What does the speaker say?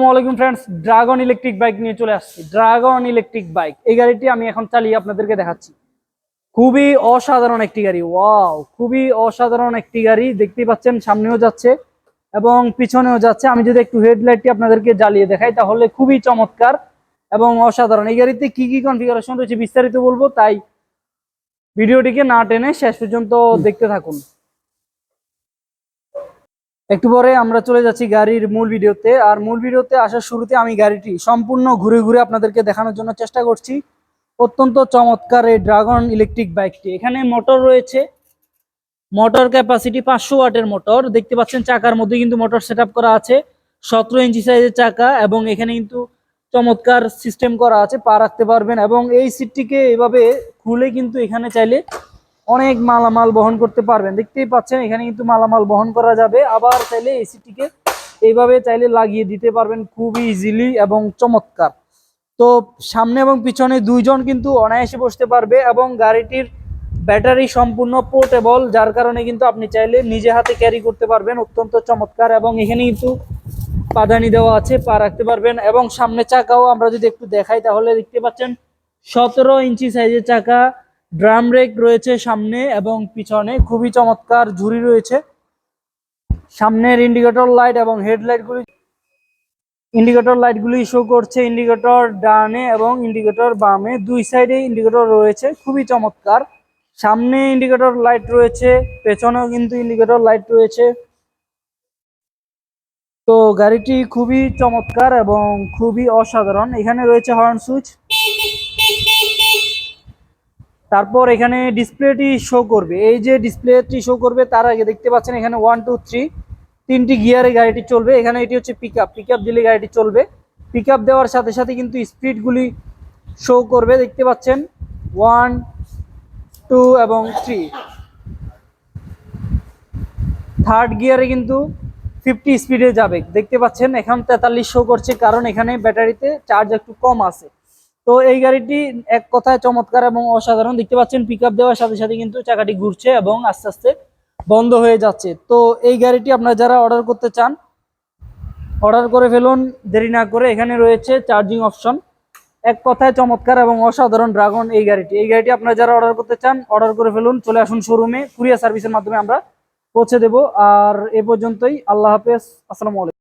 আসসালামু friends, dragon electric bike নিয়ে চলে আসছি। ড্রাগন ইলেকট্রিক বাইক, এই গাড়িটি আমি এখন চালিয়ে আপনাদেরকে দেখাচ্ছি। খুবই অসাধারণ একটি গাড়ি, ওয়াও, খুবই অসাধারণ একটি গাড়ি। দেখতেই পাচ্ছেন সামনেও যাচ্ছে এবং পিছনেও যাচ্ছে। আমি যদি একটু হেডলাইটটি আপনাদেরকে জ্বালিয়ে দেখাই তাহলে খুবই চমৎকার এবং অসাধারণ। এই গাড়িতে কি কি কনফিগারেশন রয়েছে বিস্তারিত বলবো, তাই ভিডিওটিকে না টেনে শেষ পর্যন্ত দেখতে থাকুন। একটু পরে আমরা চলে যাচ্ছি গাড়ির মূল ভিডিওতে। আর মূল ভিডিওতে আসার শুরুতে আমি গাড়িটি সম্পূর্ণ ঘুরে ঘুরে আপনাদেরকে দেখানোর জন্য চেষ্টা করছি। অত্যন্ত চমৎকার এই ড্রাগন ইলেকট্রিক বাইকটি। এখানে মোটর রয়েছে, মোটর ক্যাপাসিটি 500 ওয়াটের মোটর। দেখতে পাচ্ছেন চাকার মধ্যে কিন্তু মোটর সেট করা আছে। 17 ইঞ্চি সাইজের চাকা এবং এখানে কিন্তু চমৎকার সিস্টেম করা আছে, পা রাখতে পারবেন। এবং এই সিটটিকে এভাবে খুলে কিন্তু এখানে চাইলে অনেক মালামাল বহন করতে পারবেন। দেখতেই পাচ্ছেন এখানে কিন্তু মালামাল বহন করা যাবে। আবার চাইলে এসিটিকে এইভাবে চাইলে লাগিয়ে দিতে পারবেন খুবই ইজিলি এবং চমৎকার। তো সামনে এবং পিছনে দুইজন কিন্তু অনায়াসে বসতে পারবে এবং গাড়িটির ব্যাটারি সম্পূর্ণ পোর্টেবল, যার কারণে কিন্তু আপনি চাইলে নিজে হাতে ক্যারি করতে পারবেন। অত্যন্ত চমৎকার। এবং এখানে কিন্তু পাদানি দেওয়া আছে, পা রাখতে পারবেন। এবং সামনে চাকাও আমরা যদি একটু দেখাই তাহলে দেখতে পাচ্ছেন 17 ইঞ্চি সাইজের চাকা। ড্রাম ব্রেক রয়েছে সামনে এবং পিছনে, খুবই চমৎকার ঝুড়ি রয়েছে। সামনের ইন্ডিকেটর লাইট এবং ইন্ডিকেটর লাইটগুলি শো করছে। ইন্ডিকেটর ডানে এবং ইন্ডিকেটর বামে, দুই সাইডে ইন্ডিকেটর রয়েছে, খুবই চমৎকার। সামনে ইন্ডিকেটর লাইট রয়েছে, পেছনেও কিন্তু ইন্ডিকেটর লাইট রয়েছে। তো গাড়িটি খুবই চমৎকার এবং খুবই অসাধারণ। এখানে রয়েছে হর্ন সুইচ। তারপর এখানে ডিসপ্লেটি শো করবে, এই যে ডিসপ্লেটি শো করবে তার আগে দেখতে পাচ্ছেন এখানে 1 2 3 তিনটি গিয়ারে গাড়িটি চলবে। এখানে এটি হচ্ছে পিকআপ দিলে গাড়িটি চলবে। পিকআপ দেওয়ার সাথে সাথে কিন্তু স্পিডগুলি শো করবে, দেখতে পাচ্ছেন 1 2 এবং 3। থার্ড গিয়ারে কিন্তু 50 স্পিডে যাবে। দেখতে পাচ্ছেন এখন 43 শো করছে, কারণ এখানে ব্যাটারিতে চার্জ একটু কম আছে। তো এই গাড়িটি এক কথায় চমৎকার এবং অসাধারণ। দেখতে পাচ্ছেন পিকআপ দেওয়ার সাথে সাথে কিন্তু চাকাটি ঘুরছে এবং আস্তে আস্তে বন্ধ হয়ে যাচ্ছে। তো এই গাড়িটি আপনারা যারা অর্ডার করতে চান অর্ডার করে ফেলুন দেরি না করে। এখানে রয়েছে চার্জিং অপশন। এক কথায় চমৎকার এবং অসাধারণ ড্রাগন এই গাড়িটি আপনারা যারা অর্ডার করতে চান অর্ডার করে ফেলুন, চলে আসুন শোরুমে। কুরিয়ার সার্ভিসের মাধ্যমে আমরা পৌঁছে দেব। আর এ পর্যন্তই, আল্লাহ হাফেজ, আসসালামু আলাইকুম।